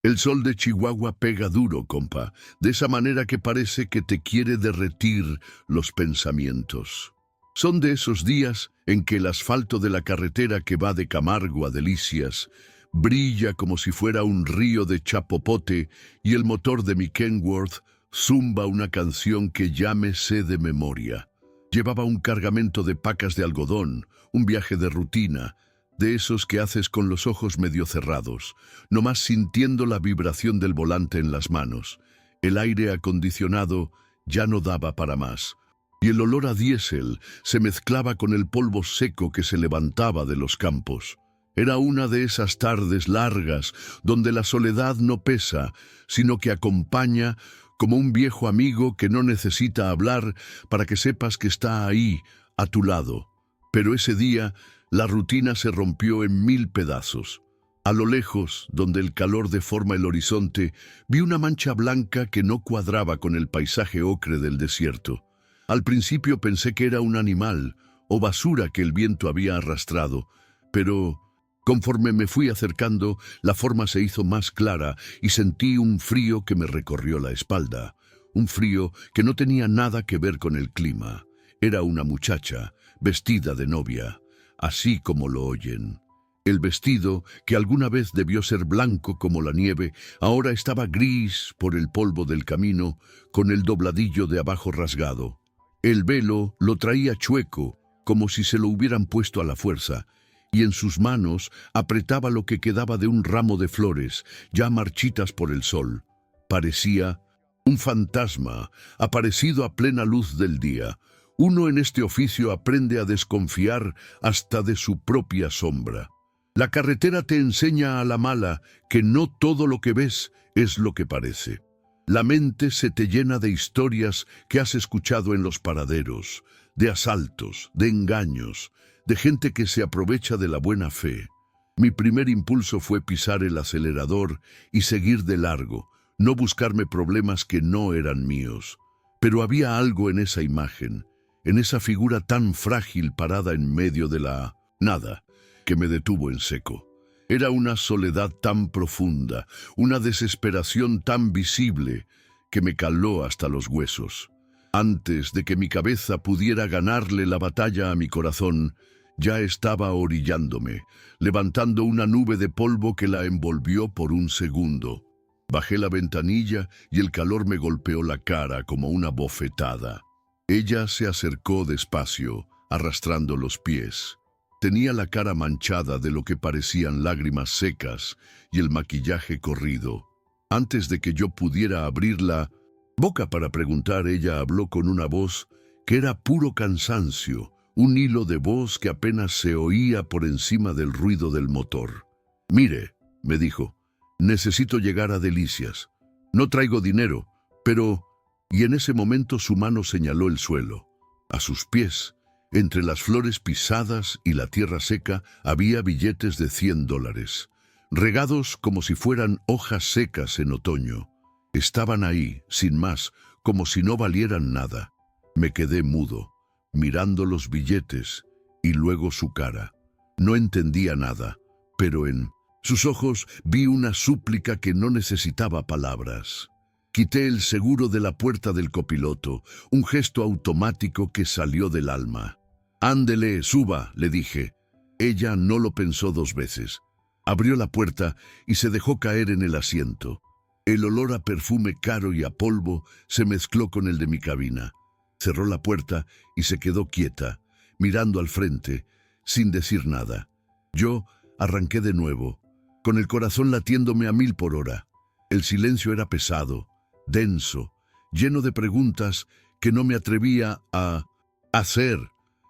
El sol de Chihuahua pega duro, compa, de esa manera que parece que te quiere derretir los pensamientos. Son de esos días en que el asfalto de la carretera que va de Camargo a Delicias brilla como si fuera un río de chapopote y el motor de mi Kenworth zumba una canción que ya me sé de memoria. Llevaba un cargamento de pacas de algodón, un viaje de rutina, de esos que haces con los ojos medio cerrados, nomás sintiendo la vibración del volante en las manos. El aire acondicionado ya no daba para más, y el olor a diésel se mezclaba con el polvo seco que se levantaba de los campos. Era una de esas tardes largas donde la soledad no pesa, sino que acompaña como un viejo amigo que no necesita hablar para que sepas que está ahí, a tu lado. Pero ese día la rutina se rompió en 1000 pedazos. A lo lejos, donde el calor deforma el horizonte, vi una mancha blanca que no cuadraba con el paisaje ocre del desierto. Al principio pensé que era un animal o basura que el viento había arrastrado, pero conforme me fui acercando, la forma se hizo más clara y sentí un frío que me recorrió la espalda. Un frío que no tenía nada que ver con el clima. Era una muchacha, vestida de novia, así como lo oyen. El vestido, que alguna vez debió ser blanco como la nieve, ahora estaba gris por el polvo del camino, con el dobladillo de abajo rasgado. El velo lo traía chueco, como si se lo hubieran puesto a la fuerza, y en sus manos apretaba lo que quedaba de un ramo de flores, ya marchitas por el sol. Parecía un fantasma, aparecido a plena luz del día. Uno en este oficio aprende a desconfiar hasta de su propia sombra. La carretera te enseña a la mala que no todo lo que ves es lo que parece. La mente se te llena de historias que has escuchado en los paraderos, de asaltos, de engaños, de gente que se aprovecha de la buena fe. Mi primer impulso fue pisar el acelerador y seguir de largo, no buscarme problemas que no eran míos. Pero había algo en esa imagen, en esa figura tan frágil parada en medio de la nada, que me detuvo en seco. Era una soledad tan profunda, una desesperación tan visible, que me caló hasta los huesos. Antes de que mi cabeza pudiera ganarle la batalla a mi corazón, ya estaba orillándome, levantando una nube de polvo que la envolvió por un segundo. Bajé la ventanilla y el calor me golpeó la cara como una bofetada. Ella se acercó despacio, arrastrando los pies. Tenía la cara manchada de lo que parecían lágrimas secas y el maquillaje corrido. Antes de que yo pudiera abrir la boca para preguntar, ella habló con una voz que era puro cansancio, un hilo de voz que apenas se oía por encima del ruido del motor. «Mire», me dijo, «necesito llegar a Delicias. No traigo dinero, pero...» Y en ese momento su mano señaló el suelo. A sus pies, entre las flores pisadas y la tierra seca, había billetes de $100, regados como si fueran hojas secas en otoño. Estaban ahí, sin más, como si no valieran nada. Me quedé mudo, mirando los billetes y luego su cara. No entendía nada, pero en sus ojos vi una súplica que no necesitaba palabras. Quité el seguro de la puerta del copiloto, un gesto automático que salió del alma. «Ándele, suba», le dije. Ella no lo pensó 2 veces. Abrió la puerta y se dejó caer en el asiento. El olor a perfume caro y a polvo se mezcló con el de mi cabina. Cerró la puerta y se quedó quieta, mirando al frente, sin decir nada. Yo arranqué de nuevo, con el corazón latiéndome a 1000 por hora. El silencio era pesado, denso, lleno de preguntas que no me atrevía a hacer.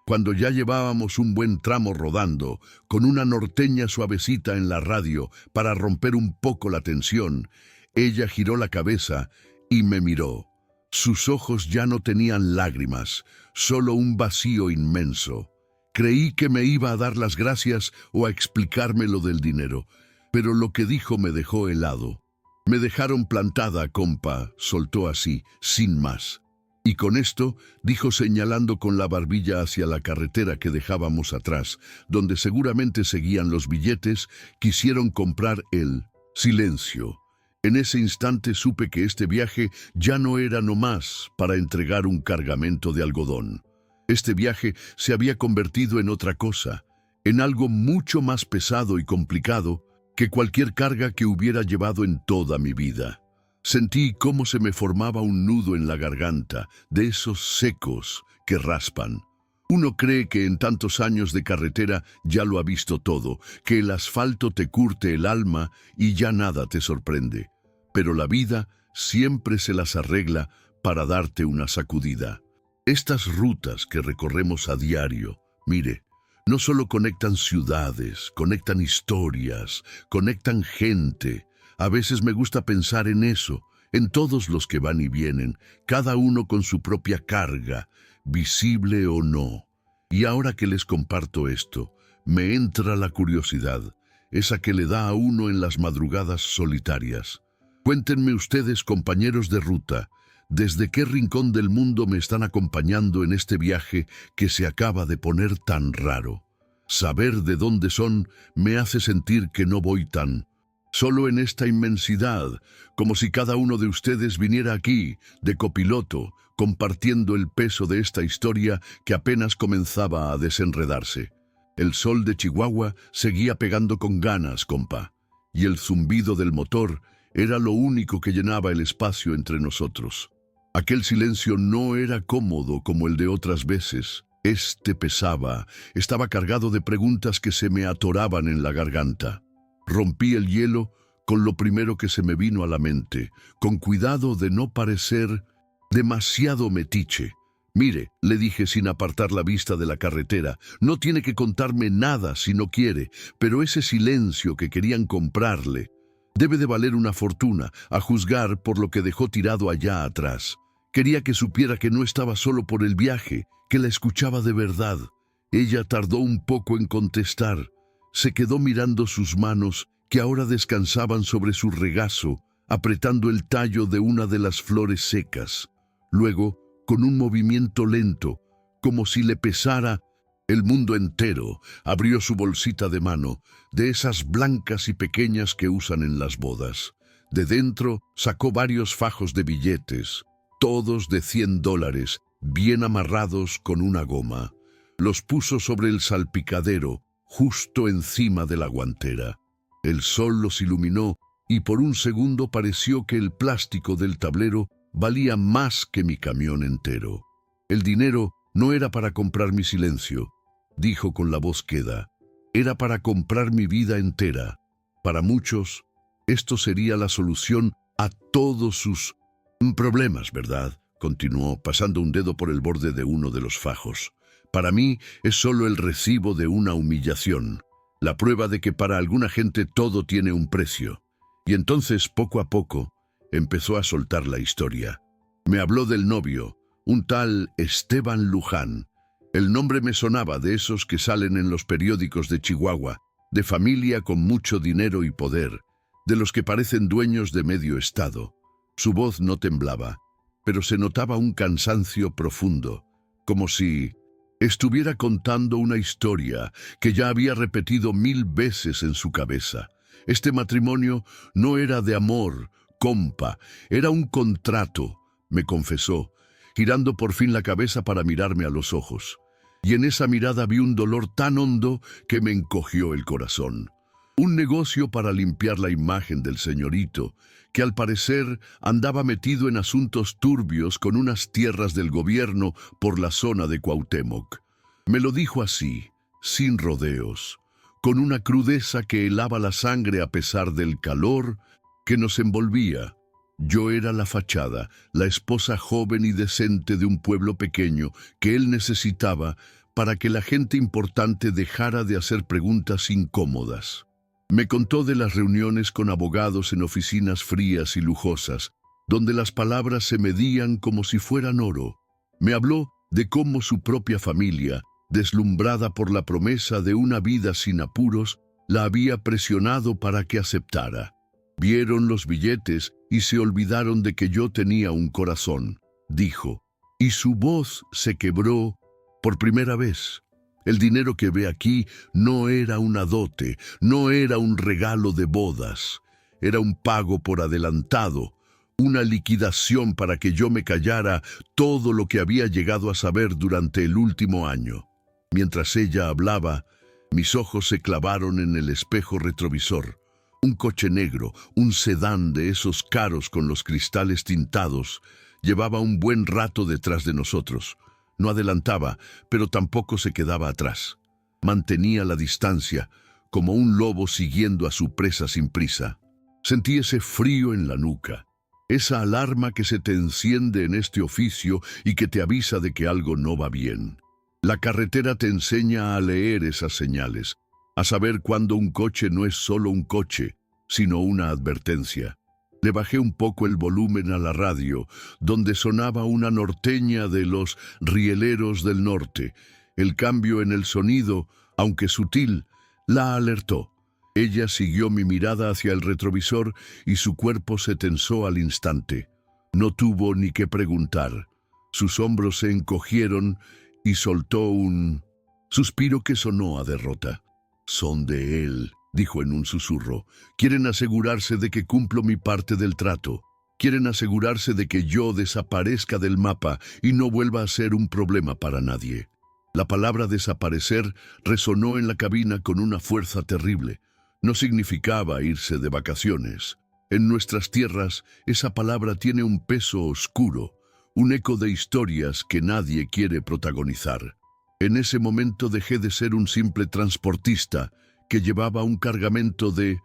Cuando ya llevábamos un buen tramo rodando, con una norteña suavecita en la radio para romper un poco la tensión, ella giró la cabeza y me miró. Sus ojos ya no tenían lágrimas, solo un vacío inmenso. Creí que me iba a dar las gracias o a explicarme lo del dinero, pero lo que dijo me dejó helado. «Me dejaron plantada, compa», soltó así, sin más. Y con esto, dijo señalando con la barbilla hacia la carretera que dejábamos atrás, donde seguramente seguían los billetes, quisieron comprar el silencio. En ese instante supe que este viaje ya no era nomás para entregar un cargamento de algodón. Este viaje se había convertido en otra cosa, en algo mucho más pesado y complicado que cualquier carga que hubiera llevado en toda mi vida. Sentí cómo se me formaba un nudo en la garganta, de esos secos que raspan. Uno cree que en tantos años de carretera ya lo ha visto todo, que el asfalto te curte el alma y ya nada te sorprende. Pero la vida siempre se las arregla para darte una sacudida. Estas rutas que recorremos a diario, mire, no solo conectan ciudades, conectan historias, conectan gente. A veces me gusta pensar en eso, en todos los que van y vienen, cada uno con su propia carga, visible o no. Y ahora que les comparto esto, me entra la curiosidad, esa que le da a uno en las madrugadas solitarias. Cuéntenme ustedes, compañeros de ruta, ¿desde qué rincón del mundo me están acompañando en este viaje que se acaba de poner tan raro? Saber de dónde son me hace sentir que no voy tan solo en esta inmensidad, como si cada uno de ustedes viniera aquí, de copiloto, compartiendo el peso de esta historia que apenas comenzaba a desenredarse. El sol de Chihuahua seguía pegando con ganas, compa, y el zumbido del motor era lo único que llenaba el espacio entre nosotros. Aquel silencio no era cómodo como el de otras veces. Este pesaba, estaba cargado de preguntas que se me atoraban en la garganta. Rompí el hielo con lo primero que se me vino a la mente, con cuidado de no parecer demasiado metiche. Mire, le dije sin apartar la vista de la carretera, no tiene que contarme nada si no quiere, pero ese silencio que querían comprarle debe de valer una fortuna, a juzgar por lo que dejó tirado allá atrás. Quería que supiera que no estaba solo por el viaje, que la escuchaba de verdad. Ella tardó un poco en contestar. Se quedó mirando sus manos, que ahora descansaban sobre su regazo, apretando el tallo de una de las flores secas. Luego, con un movimiento lento, como si le pesara el mundo entero, abrió su bolsita de mano, de esas blancas y pequeñas que usan en las bodas. De dentro sacó varios fajos de billetes, todos de $100, bien amarrados con una goma. Los puso sobre el salpicadero, justo encima de la guantera. El sol los iluminó y por un segundo pareció que el plástico del tablero valía más que mi camión entero. El dinero no era para comprar mi silencio, dijo con la voz queda. Era para comprar mi vida entera. Para muchos, esto sería la solución a todos sus problemas, ¿verdad? Continuó, pasando un dedo por el borde de uno de los fajos. Para mí es solo el recibo de una humillación, la prueba de que para alguna gente todo tiene un precio. Y entonces, poco a poco, empezó a soltar la historia. Me habló del novio, un tal Esteban Luján. El nombre me sonaba, de esos que salen en los periódicos de Chihuahua, de familia con mucho dinero y poder, de los que parecen dueños de medio estado. Su voz no temblaba, pero se notaba un cansancio profundo, como si estuviera contando una historia que ya había repetido 1000 veces en su cabeza. Este matrimonio no era de amor, compa, era un contrato, me confesó, girando por fin la cabeza para mirarme a los ojos. Y en esa mirada vi un dolor tan hondo que me encogió el corazón. Un negocio para limpiar la imagen del señorito, que al parecer andaba metido en asuntos turbios con unas tierras del gobierno por la zona de Cuauhtémoc. Me lo dijo así, sin rodeos, con una crudeza que helaba la sangre a pesar del calor que nos envolvía. Yo era la fachada, la esposa joven y decente de un pueblo pequeño que él necesitaba para que la gente importante dejara de hacer preguntas incómodas. Me contó de las reuniones con abogados en oficinas frías y lujosas, donde las palabras se medían como si fueran oro. Me habló de cómo su propia familia, deslumbrada por la promesa de una vida sin apuros, la había presionado para que aceptara. Vieron los billetes y se olvidaron de que yo tenía un corazón, dijo, y su voz se quebró por primera vez. El dinero que ve aquí no era una dote, no era un regalo de bodas. Era un pago por adelantado, una liquidación para que yo me callara todo lo que había llegado a saber durante el último año. Mientras ella hablaba, mis ojos se clavaron en el espejo retrovisor. Un coche negro, un sedán de esos caros con los cristales tintados, llevaba un buen rato detrás de nosotros. No adelantaba, pero tampoco se quedaba atrás. Mantenía la distancia, como un lobo siguiendo a su presa sin prisa. Sentí ese frío en la nuca, esa alarma que se te enciende en este oficio y que te avisa de que algo no va bien. La carretera te enseña a leer esas señales, a saber cuándo un coche no es solo un coche, sino una advertencia. Le bajé un poco el volumen a la radio, donde sonaba una norteña de los Rieleros del Norte. El cambio en el sonido, aunque sutil, la alertó. Ella siguió mi mirada hacia el retrovisor y su cuerpo se tensó al instante. No tuvo ni que preguntar. Sus hombros se encogieron y soltó un suspiro que sonó a derrota. «Son de él», dijo en un susurro. «Quieren asegurarse de que cumplo mi parte del trato. Quieren asegurarse de que yo desaparezca del mapa y no vuelva a ser un problema para nadie». La palabra desaparecer resonó en la cabina con una fuerza terrible. No significaba irse de vacaciones. En nuestras tierras, esa palabra tiene un peso oscuro, un eco de historias que nadie quiere protagonizar. En ese momento dejé de ser un simple transportista que llevaba un cargamento de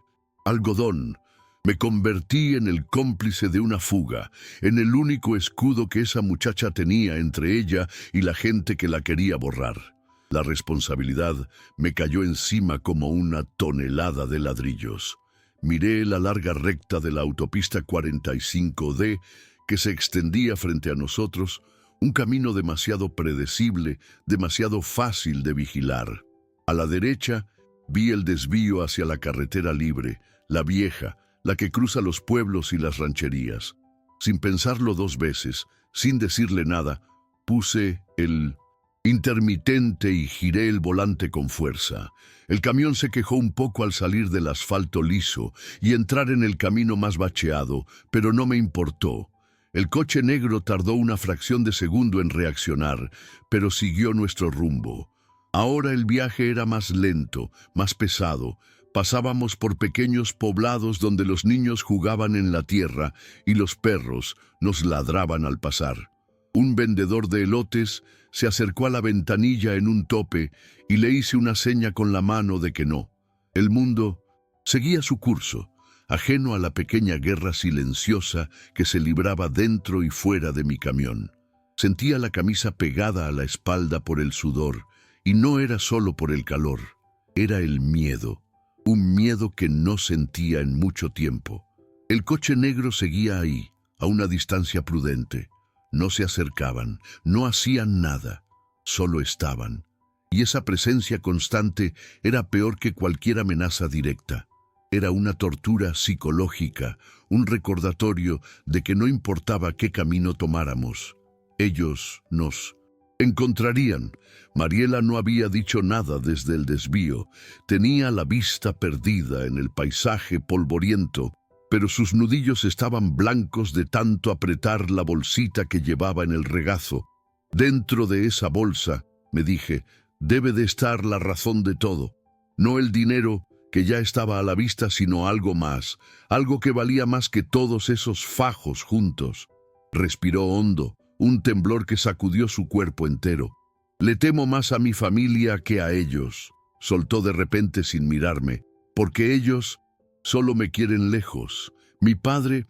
algodón. Me convertí en el cómplice de una fuga, en el único escudo que esa muchacha tenía entre ella y la gente que la quería borrar. La responsabilidad me cayó encima como una tonelada de ladrillos. Miré la larga recta de la autopista 45D que se extendía frente a nosotros, un camino demasiado predecible, demasiado fácil de vigilar. A la derecha vi el desvío hacia la carretera libre, la vieja, la que cruza los pueblos y las rancherías. Sin pensarlo dos veces, sin decirle nada, puse el intermitente y giré el volante con fuerza. El camión se quejó un poco al salir del asfalto liso y entrar en el camino más bacheado, pero no me importó. El coche negro tardó una fracción de segundo en reaccionar, pero siguió nuestro rumbo. Ahora el viaje era más lento, más pesado. Pasábamos por pequeños poblados donde los niños jugaban en la tierra y los perros nos ladraban al pasar. Un vendedor de elotes se acercó a la ventanilla en un tope y le hice una seña con la mano de que no. El mundo seguía su curso, ajeno a la pequeña guerra silenciosa que se libraba dentro y fuera de mi camión. Sentía la camisa pegada a la espalda por el sudor, y no era solo por el calor, era el miedo, un miedo que no sentía en mucho tiempo. El coche negro seguía ahí, a una distancia prudente. No se acercaban, no hacían nada, solo estaban. Y esa presencia constante era peor que cualquier amenaza directa. Era una tortura psicológica, un recordatorio de que no importaba qué camino tomáramos, ellos nos encontrarían. Mariela no había dicho nada desde el desvío. Tenía la vista perdida en el paisaje polvoriento, pero sus nudillos estaban blancos de tanto apretar la bolsita que llevaba en el regazo. Dentro de esa bolsa, me dije, debe de estar la razón de todo. No el dinero que ya estaba a la vista, sino algo más, algo que valía más que todos esos fajos juntos. Respiró hondo, un temblor que sacudió su cuerpo entero. Le temo más a mi familia que a ellos, soltó de repente sin mirarme, porque ellos solo me quieren lejos. Mi padre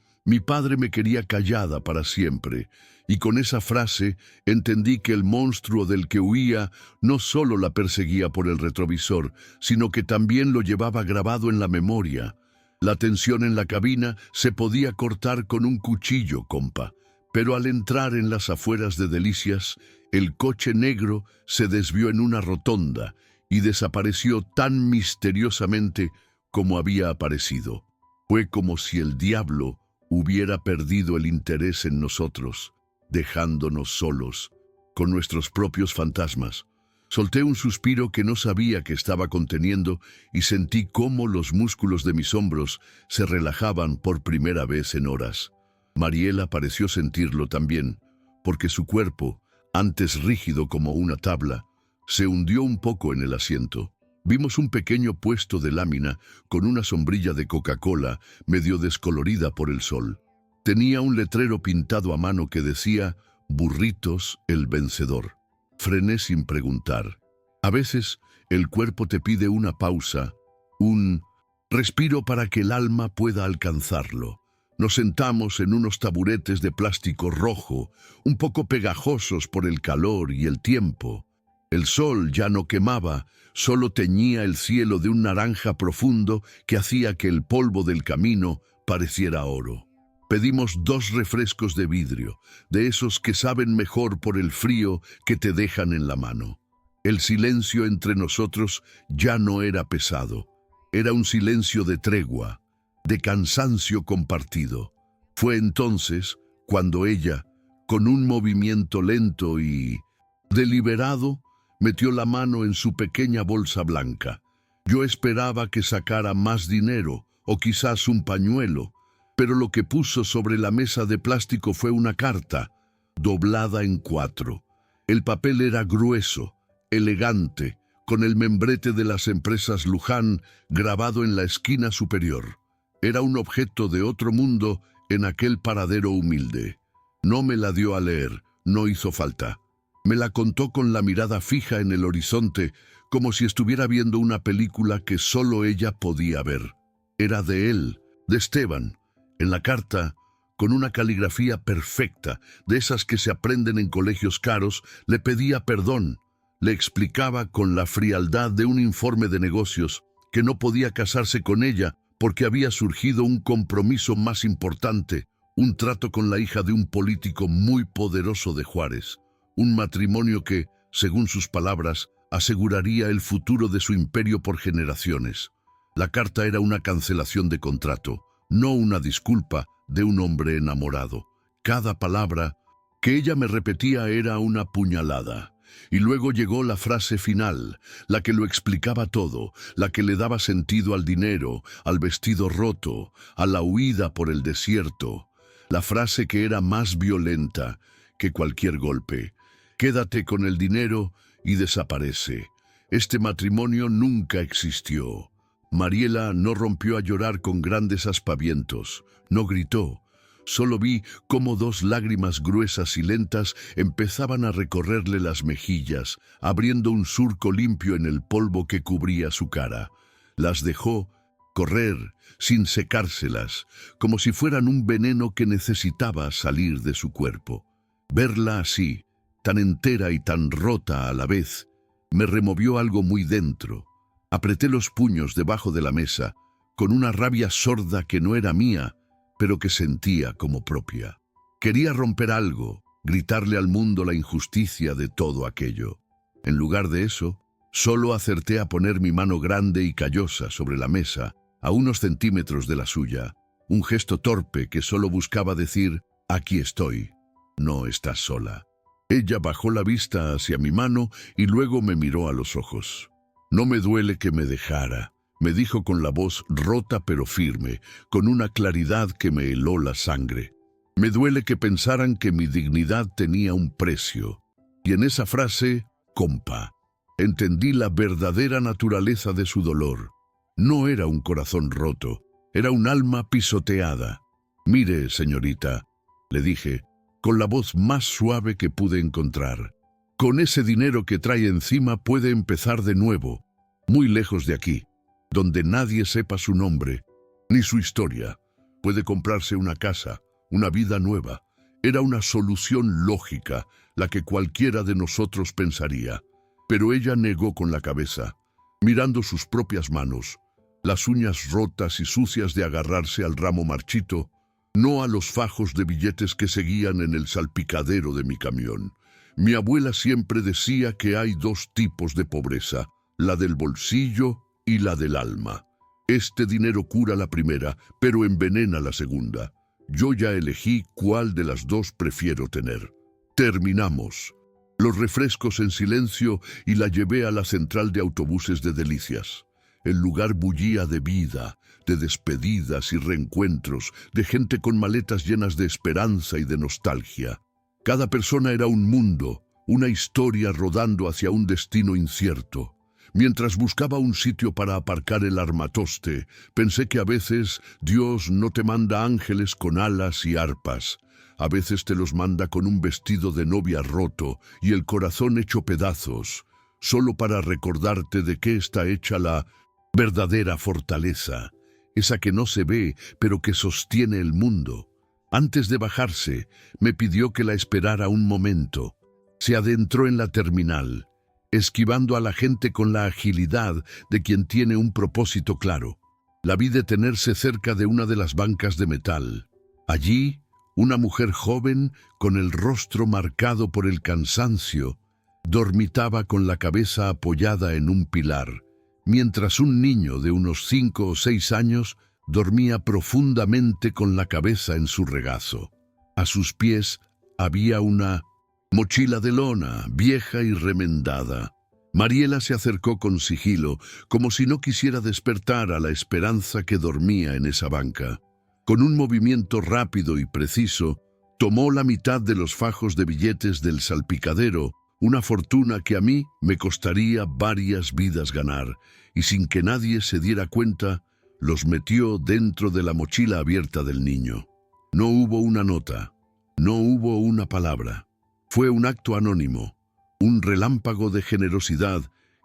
me quería callada para siempre, y con esa frase entendí que el monstruo del que huía no solo la perseguía por el retrovisor, sino que también lo llevaba grabado en la memoria. La tensión en la cabina se podía cortar con un cuchillo, compa. Pero al entrar en las afueras de Delicias, el coche negro se desvió en una rotonda y desapareció tan misteriosamente como había aparecido. Fue como si el diablo hubiera perdido el interés en nosotros, dejándonos solos, con nuestros propios fantasmas. Solté un suspiro que no sabía que estaba conteniendo y sentí cómo los músculos de mis hombros se relajaban por primera vez en horas. Mariela pareció sentirlo también, porque su cuerpo, antes rígido como una tabla, se hundió un poco en el asiento. Vimos un pequeño puesto de lámina con una sombrilla de Coca-Cola medio descolorida por el sol. Tenía un letrero pintado a mano que decía «Burritos, el vencedor». Frené sin preguntar. A veces el cuerpo te pide una pausa, un respiro para que el alma pueda alcanzarlo. Nos sentamos en unos taburetes de plástico rojo, un poco pegajosos por el calor y el tiempo. El sol ya no quemaba, solo teñía el cielo de un naranja profundo que hacía que el polvo del camino pareciera oro. Pedimos 2 refrescos de vidrio, de esos que saben mejor por el frío que te dejan en la mano. El silencio entre nosotros ya no era pesado. Era un silencio de tregua, de cansancio compartido. Fue entonces cuando ella, con un movimiento lento y deliberado, metió la mano en su pequeña bolsa blanca. Yo esperaba que sacara más dinero o quizás un pañuelo, pero lo que puso sobre la mesa de plástico fue una carta, doblada en 4. El papel era grueso, elegante, con el membrete de las empresas Luján grabado en la esquina superior. Era un objeto de otro mundo en aquel paradero humilde. No me la dio a leer, no hizo falta. Me la contó con la mirada fija en el horizonte, como si estuviera viendo una película que solo ella podía ver. Era de él, de Esteban. En la carta, con una caligrafía perfecta, de esas que se aprenden en colegios caros, le pedía perdón. Le explicaba con la frialdad de un informe de negocios que no podía casarse con ella porque había surgido un compromiso más importante, un trato con la hija de un político muy poderoso de Juárez, un matrimonio que, según sus palabras, aseguraría el futuro de su imperio por generaciones. La carta era una cancelación de contrato, no una disculpa de un hombre enamorado. Cada palabra que ella me repetía era una puñalada. Y luego llegó la frase final, la que lo explicaba todo, la que le daba sentido al dinero, al vestido roto, a la huida por el desierto. La frase que era más violenta que cualquier golpe. Quédate con el dinero y desaparece. Este matrimonio nunca existió. Mariela no rompió a llorar con grandes aspavientos, no gritó. Solo vi cómo 2 lágrimas gruesas y lentas empezaban a recorrerle las mejillas, abriendo un surco limpio en el polvo que cubría su cara. Las dejó correr sin secárselas, como si fueran un veneno que necesitaba salir de su cuerpo. Verla así, tan entera y tan rota a la vez, me removió algo muy dentro. Apreté los puños debajo de la mesa, con una rabia sorda que no era mía, pero que sentía como propia. Quería romper algo, gritarle al mundo la injusticia de todo aquello. En lugar de eso, solo acerté a poner mi mano grande y callosa sobre la mesa, a unos centímetros de la suya, un gesto torpe que solo buscaba decir, aquí estoy, no estás sola. Ella bajó la vista hacia mi mano y luego me miró a los ojos. No me duele que me dejara, me dijo con la voz rota pero firme, con una claridad que me heló la sangre. Me duele que pensaran que mi dignidad tenía un precio. Y en esa frase, compa, entendí la verdadera naturaleza de su dolor. No era un corazón roto, era un alma pisoteada. Mire, señorita, le dije, con la voz más suave que pude encontrar. Con ese dinero que trae encima puede empezar de nuevo, muy lejos de aquí, donde nadie sepa su nombre, ni su historia. Puede comprarse una casa, una vida nueva. Era una solución lógica, la que cualquiera de nosotros pensaría. Pero ella negó con la cabeza, mirando sus propias manos, las uñas rotas y sucias de agarrarse al ramo marchito, no a los fajos de billetes que seguían en el salpicadero de mi camión. Mi abuela siempre decía que hay 2 tipos de pobreza, la del bolsillo y la del alma. Este dinero cura la primera, pero envenena la segunda. Yo ya elegí cuál de las 2 prefiero tener. Terminamos. los refrescos en silencio y la llevé a la central de autobuses de Delicias. El lugar bullía de vida, de despedidas y reencuentros, de gente con maletas llenas de esperanza y de nostalgia. Cada persona era un mundo, una historia rodando hacia un destino incierto. Mientras buscaba un sitio para aparcar el armatoste, pensé que a veces Dios no te manda ángeles con alas y arpas. A veces te los manda con un vestido de novia roto y el corazón hecho pedazos, solo para recordarte de qué está hecha la verdadera fortaleza, esa que no se ve, pero que sostiene el mundo. Antes de bajarse, me pidió que la esperara un momento. Se adentró en la terminal, esquivando a la gente con la agilidad de quien tiene un propósito claro. La vi detenerse cerca de una de las bancas de metal. Allí, una mujer joven, con el rostro marcado por el cansancio, dormitaba con la cabeza apoyada en un pilar, mientras un niño de unos 5 o 6 años dormía profundamente con la cabeza en su regazo. A sus pies había una mochila de lona, vieja y remendada. Mariela se acercó con sigilo, como si no quisiera despertar a la esperanza que dormía en esa banca. Con un movimiento rápido y preciso, tomó la mitad de los fajos de billetes del salpicadero, una fortuna que a mí me costaría varias vidas ganar, y sin que nadie se diera cuenta, los metió dentro de la mochila abierta del niño. No hubo una nota, no hubo una palabra. Fue un acto anónimo, un relámpago de generosidad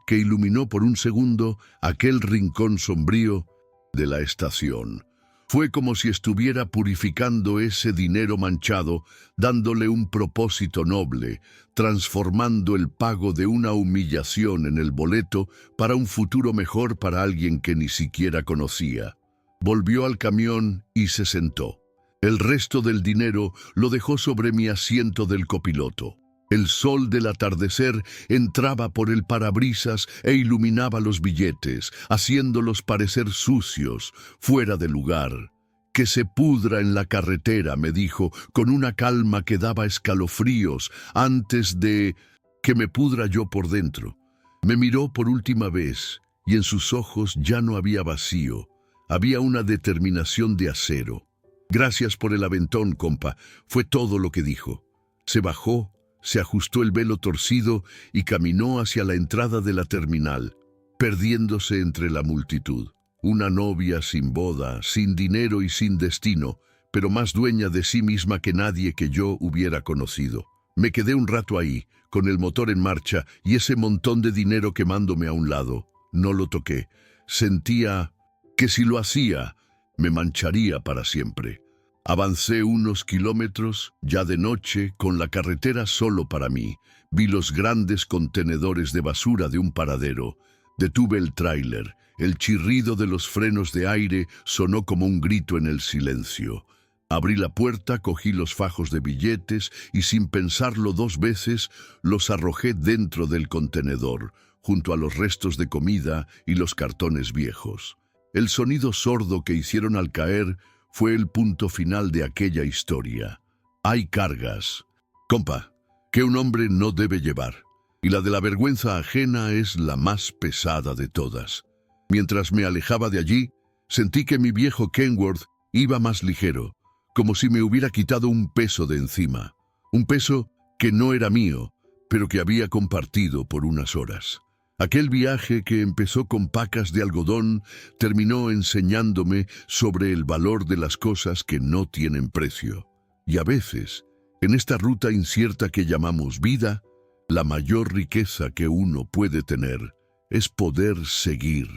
que iluminó por un segundo aquel rincón sombrío de la estación. Fue como si estuviera purificando ese dinero manchado, dándole un propósito noble, transformando el pago de una humillación en el boleto para un futuro mejor para alguien que ni siquiera conocía. Volvió al camión y se sentó. El resto del dinero lo dejó sobre mi asiento del copiloto. El sol del atardecer entraba por el parabrisas e iluminaba los billetes, haciéndolos parecer sucios, fuera de lugar. «Que se pudra en la carretera», me dijo, con una calma que daba escalofríos, antes de que me pudra yo por dentro. Me miró por última vez, y en sus ojos ya no había vacío, había una determinación de acero. «Gracias por el aventón, compa», fue todo lo que dijo. Se bajó, se ajustó el velo torcido y caminó hacia la entrada de la terminal, perdiéndose entre la multitud. Una novia sin boda, sin dinero y sin destino, pero más dueña de sí misma que nadie que yo hubiera conocido. Me quedé un rato ahí, con el motor en marcha y ese montón de dinero quemándome a un lado. No lo toqué. Sentía que si lo hacía, me mancharía para siempre. Avancé unos kilómetros, ya de noche, con la carretera solo para mí. Vi los grandes contenedores de basura de un paradero. Detuve el tráiler. El chirrido de los frenos de aire sonó como un grito en el silencio. Abrí la puerta, cogí los fajos de billetes y sin pensarlo 2 veces los arrojé dentro del contenedor, junto a los restos de comida y los cartones viejos. El sonido sordo que hicieron al caer fue el punto final de aquella historia. Hay cargas, compa, que un hombre no debe llevar, y la de la vergüenza ajena es la más pesada de todas. Mientras me alejaba de allí, sentí que mi viejo Kenworth iba más ligero, como si me hubiera quitado un peso de encima, un peso que no era mío, pero que había compartido por unas horas. Aquel viaje que empezó con pacas de algodón terminó enseñándome sobre el valor de las cosas que no tienen precio. Y a veces, en esta ruta incierta que llamamos vida, la mayor riqueza que uno puede tener es poder seguir,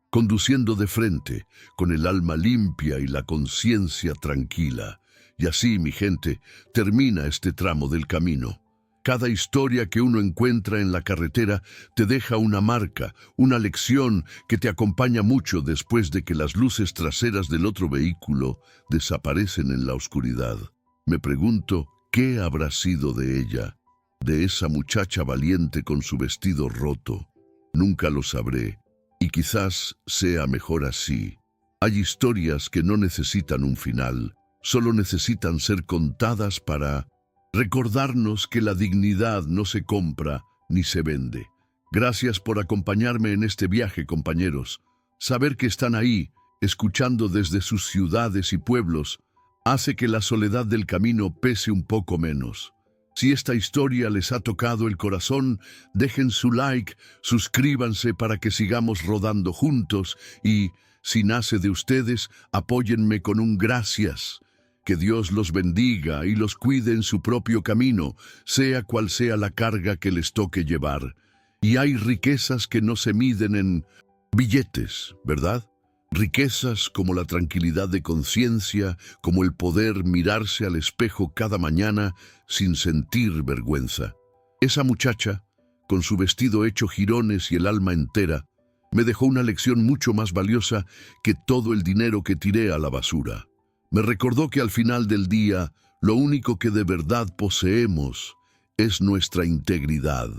conduciendo de frente, con el alma limpia y la conciencia tranquila. Y así, mi gente, termina este tramo del camino. Cada historia que uno encuentra en la carretera te deja una marca, una lección que te acompaña mucho después de que las luces traseras del otro vehículo desaparecen en la oscuridad. Me pregunto, ¿qué habrá sido de ella? De esa muchacha valiente con su vestido roto. Nunca lo sabré, y quizás sea mejor así. Hay historias que no necesitan un final, solo necesitan ser contadas para Recordarnos que la dignidad no se compra ni se vende. Gracias por acompañarme en este viaje, compañeros. Saber que están ahí, escuchando desde sus ciudades y pueblos, hace que la soledad del camino pese un poco menos. Si esta historia les ha tocado el corazón, dejen su like, suscríbanse para que sigamos rodando juntos y, si nace de ustedes, apóyenme con un gracias. Que Dios los bendiga y los cuide en su propio camino, sea cual sea la carga que les toque llevar. Y hay riquezas que no se miden en billetes, ¿verdad? Riquezas como la tranquilidad de conciencia, como el poder mirarse al espejo cada mañana sin sentir vergüenza. Esa muchacha, con su vestido hecho jirones y el alma entera, me dejó una lección mucho más valiosa que todo el dinero que tiré a la basura. Me recordó que al final del día, lo único que de verdad poseemos es nuestra integridad.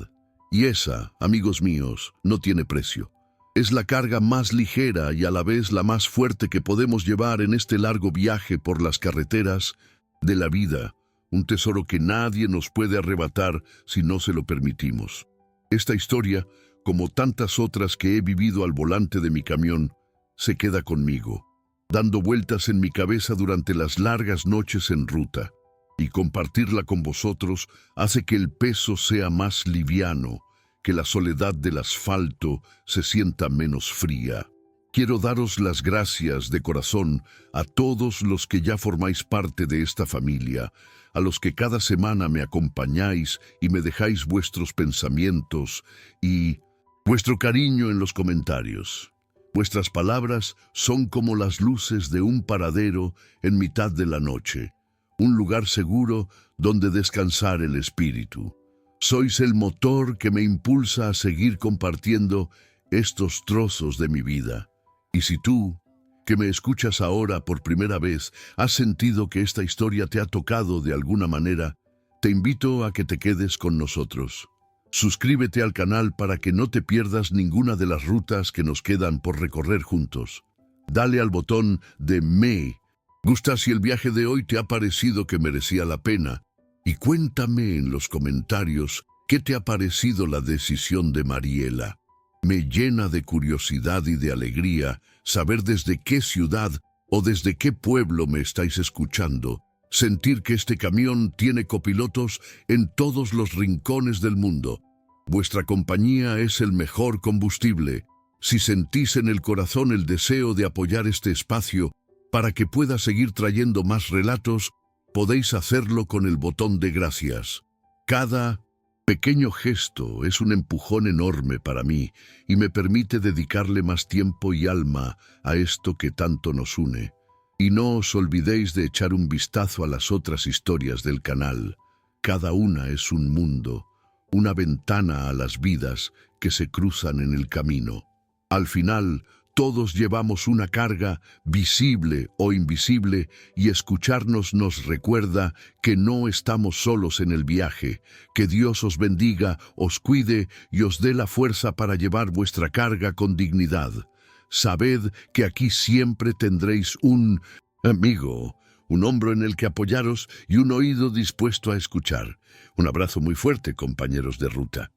Y esa, amigos míos, no tiene precio. Es la carga más ligera y a la vez la más fuerte que podemos llevar en este largo viaje por las carreteras de la vida, un tesoro que nadie nos puede arrebatar si no se lo permitimos. Esta historia, como tantas otras que he vivido al volante de mi camión, se queda conmigo, dando vueltas en mi cabeza durante las largas noches en ruta, y compartirla con vosotros hace que el peso sea más liviano, que la soledad del asfalto se sienta menos fría. Quiero daros las gracias de corazón a todos los que ya formáis parte de esta familia, a los que cada semana me acompañáis y me dejáis vuestros pensamientos y vuestro cariño en los comentarios. Vuestras palabras son como las luces de un paradero en mitad de la noche, un lugar seguro donde descansar el espíritu. Sois el motor que me impulsa a seguir compartiendo estos trozos de mi vida. Y si tú, que me escuchas ahora por primera vez, has sentido que esta historia te ha tocado de alguna manera, te invito a que te quedes con nosotros. Suscríbete al canal para que no te pierdas ninguna de las rutas que nos quedan por recorrer juntos. Dale al botón de me gusta si el viaje de hoy te ha parecido que merecía la pena. Y cuéntame en los comentarios qué te ha parecido la decisión de Mariela. Me llena de curiosidad y de alegría saber desde qué ciudad o desde qué pueblo me estáis escuchando. Sentir que este camión tiene copilotos en todos los rincones del mundo. Vuestra compañía es el mejor combustible. Si sentís en el corazón el deseo de apoyar este espacio para que pueda seguir trayendo más relatos, podéis hacerlo con el botón de gracias. Cada pequeño gesto es un empujón enorme para mí y me permite dedicarle más tiempo y alma a esto que tanto nos une. Y no os olvidéis de echar un vistazo a las otras historias del canal. Cada una es un mundo, una ventana a las vidas que se cruzan en el camino. Al final, todos llevamos una carga, visible o invisible, y escucharnos nos recuerda que no estamos solos en el viaje. Que Dios os bendiga, os cuide y os dé la fuerza para llevar vuestra carga con dignidad. Sabed que aquí siempre tendréis un amigo, un hombro en el que apoyaros y un oído dispuesto a escuchar. Un abrazo muy fuerte, compañeros de ruta.